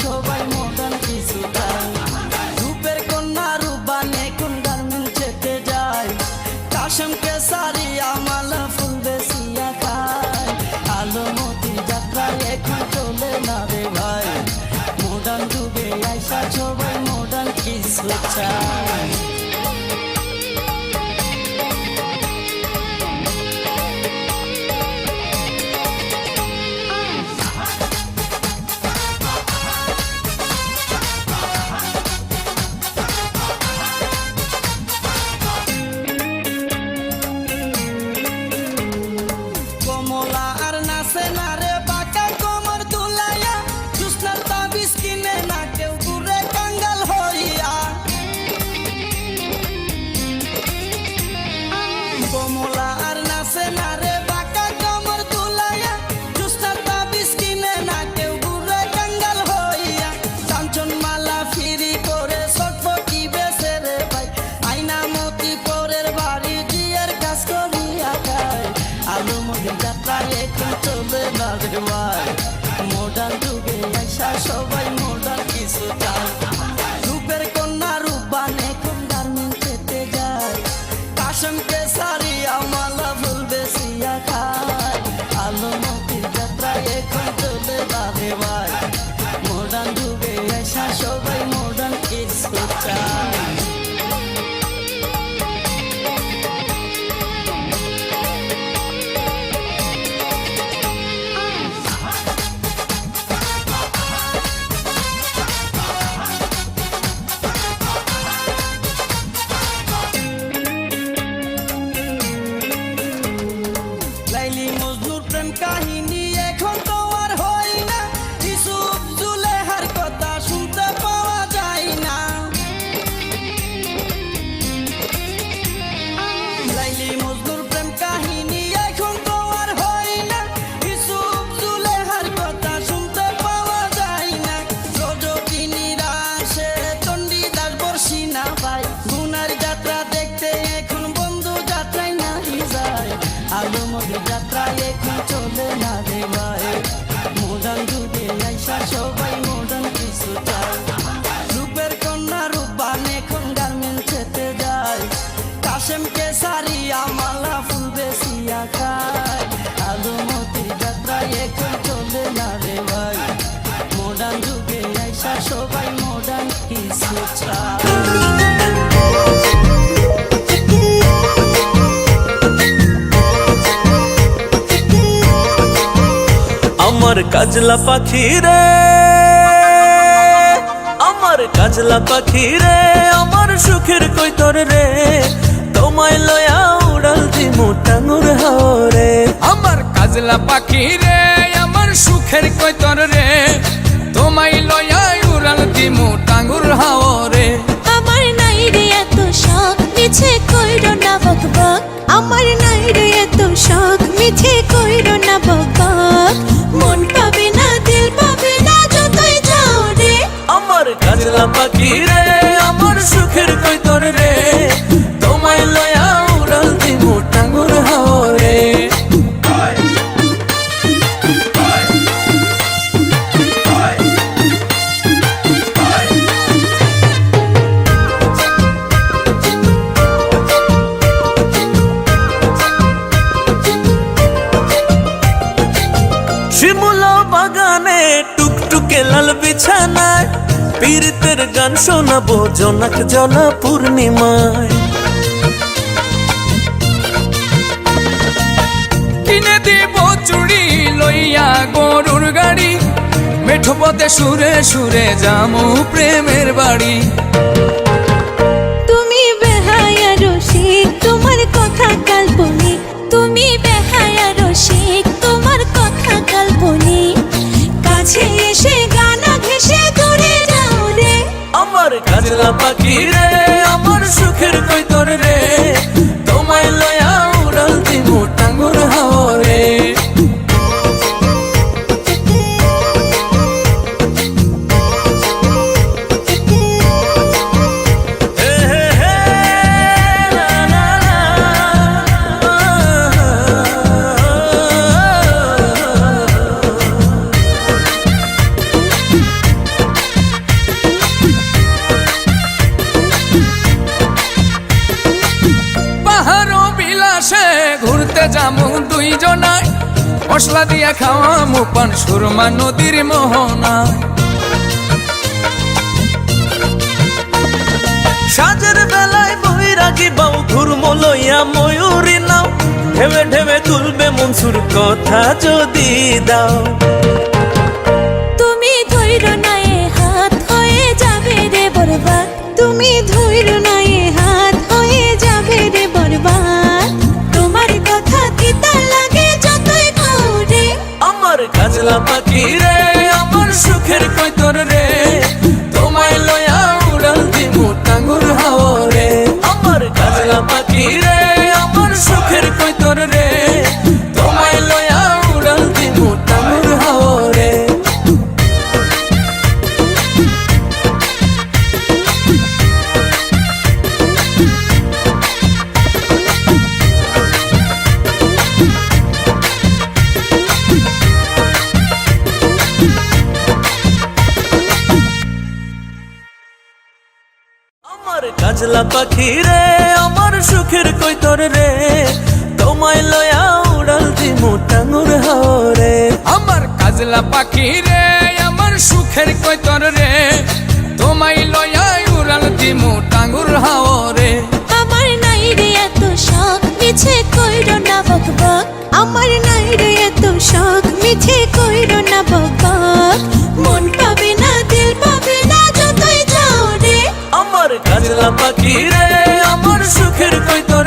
সবাই মডার্ন কিছু চায়। রূপের কন্যা রূপবানে কোন গার্মেন্ট যেতে যায়, কাশেমকে সারি আমালা ফুল বেশিয়া খায়। আলমতির যাত্রায় এখন চলে না রে ভাই, মডার্ন যুগে আইসা সবাই মডার্ন কিছু চায়। কমলা আর নাচে না রে বাঁকা কোমর দুলাইয়া, জুসনার তাবিজ কিনে না কেউ ঘুরে কাঙ্গাল হইয়া। কমলা আর নাচে না রে বাঁকা কোমর দুলাইয়া, জুসনার তাবিজ কিনে না কেউ ঘুরে কাঙ্গাল হইয়া। কাঞ্চন মালা ফিরি করে সটপটি বেসে রে ভাই, আইনা মতি পরের বাড়ি জিয়ার কাজ করিয়া খায়। আলমতির যাত্রায় এখন চলে না রে ভাই, মডার্ন যুগে আইসা সবাই মডার্ন কিছু চায়। রূপের কন্যা রূপবান এখন গার্মেন্ট যেতে যায়, কাশেমকে সারি আমালা ফুল বেশিয়া খায়। আলমতির যাত্রায় এখন চলে না রে ভাই, মডার্ন যুগে আইসা সবাই মডার্ন কিছু চায়। লাইলি মজনুর প্রেম কাহিনী এখন তো আর হয় না, ইউসুফ জুলেহার কথা শুনতে পাওয়া যায় না। লাইলি মজনুর প্রেম কাহিনী এখন তো আর হয় না, ইউসুফ জুলেহার কথা শুনতে পাওয়া যায় না। রজকিনীর আসে চণ্ডীদাস বর্ষি না ভাই, গুনার যাত্রা দেখতে এখন বন্ধু যাত্রায় নাহি যায়। আলমতির যাত্রায় এখন চলে না রে ভাই, মডার্ন যুগে আইসা সবাই মডার্ন কিছু চায়। রূপের কন্যা রূপবান এখন গার্মেন্ট যেতে যায়, কাশেমকে সারি আমালা ফুল বেশিয়া খায়। আলমতির যাত্রায় এখন চলে না রে ভাই, মডার্ন যুগে আইসা সবাই মডার্ন কিছু চায়। আমার কাজলা পাখি রে, আমার কাজলা পাখি রে, আমার সুখের কৈতর রে, তোমায় লয়া উড়াল দিমু টাঙ্গুর হাওরে। আমার কাজলা পাখি রে, আমার সুখের কৈতর রে, তোমায় লয়া উড়াল দিমু টাঙ্গুর হাওরে। আমার নাই রে এত শখ মিছে কইরো না বকবক, আমার নাই রে এত শখ মিছে কইরো না বকবক। মন পাবে না দিল পাবে না যতই যাও রে। আমার কাজলা পাখি রে, আমার সুখের কৈতর রে, তোমায় লয়া উড়াল দিমু টাঙ্গুর হাওরে। শিমুলা বাগানে টুকটুকে লাল বিছানায়, পীড়িতের গান শোনাবো জোনাক জলা পূর্ণিমায়। কিনে দিব চুড়ি লইয়া গরুর গাড়ি, মেঠো পথে সুরে সুরে যামু প্রেমের বাড়ি। তুমি বেহায়া রসিক তোমার কথা কাল্পনিক, তুমি বেহায়া রসিক তোমার কথা কাল্পনিক। কাছে এসে গানা ঘেসে দূরে যাও রে। আমার কাজলা পাখি রে, আমার সুখের কৈতর রে, তোমায় লয়া উড়াল দিমু টাঙ্গুর হাওরে। জামু দুইজনায় মশলা দিয়া খাওয়া মুপান সুরমা নদীর মোহনায় সাজের বেলায় বৈরাগী বাউ ঘুরম লইয়া ময়ূরী নাও ঢেবে ঢেবে তুলবে মনসুর কথা যদি দাও তুমি ধৈর্য নাই হাত হয়ে যাবে রে বরবাদ তুমি ধৈর্য নাই হাত হয়ে যাবে রে বরবাদ তোমার কথা তিতা লাগে যতই ঘুরে আমার কাজলা পাখি রে আমার সুখের কৈতর রে তোমায় লয়া উড়াল দিমু টাঙ্গুর হাওয়া রে আমার কাজলা পাখি রে আমার সুখের কৈতর রে তোমায় লয়া উড়াল দিমু টাঙ্গুর হাওয়া রে আমার কাজলা পাখি রে আমার সুখের কৈতর রে তোমায় লয়া উড়াল দিমু টাঙ্গুর হাওয়া রে আমার কাজলা পাখি রে আমার সুখের কৈতর রে তোমায় লয়া উড়াল দিমু টাঙ্গুর হাওয়া রে আমার নাই রে এত শখ মিছে কইরো না বকবক আমার নাই রে এত শখ মিছে কইরো না বকবক মন পাবে না দিল পাবে না যতই যাও রে আমার কাজলা পাখি রে আমার সুখের কৈতর